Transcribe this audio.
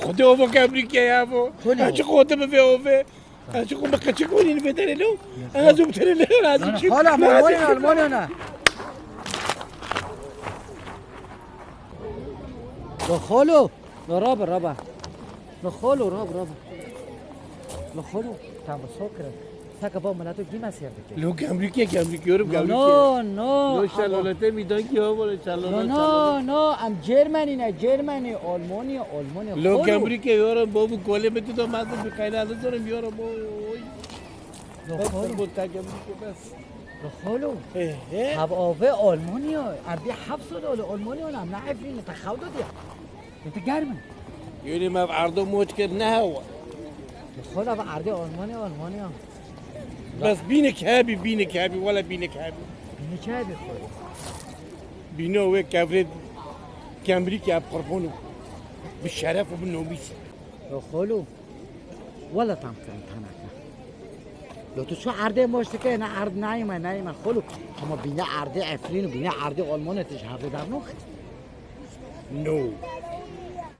خود اوه کامریکا یا اوه خلی چه خود به اوه چه خود بکچه کنی نبتره لو از اون بتره لو از این چی حالا آلمانی نه خالو رابا خالو راب خالو تام سوکره ساکا با ملاتو گیما سیرده لو کامریکا yorum نو لو شالولته میدان کی ها بوله شالولته نو ام جرمنی آلمانی لو کامریکا yorum بابو کوله به تو مازه به خیلی دارم yorum خالو بود تا کامریکا بس خالو هب آوه آلمانیا اردی 700 آلمانیا هم نه افرین تخوض دیا انت گرمه یعنی ما عرضو موج کرد نه هوا خالو اب اردی آلمانیا بس بینک هابی ولا بینک هابی چه بی خالو بینو و کافرد کامریکا بقربونو بالشرف وبالنوميس خالو ولا تام تناکه لو تو شو عرضه مشتکه نه عرض نایمه خالو اما بینه عرضه افرین و بینه عرضه آلمان تش هفته در نخ نو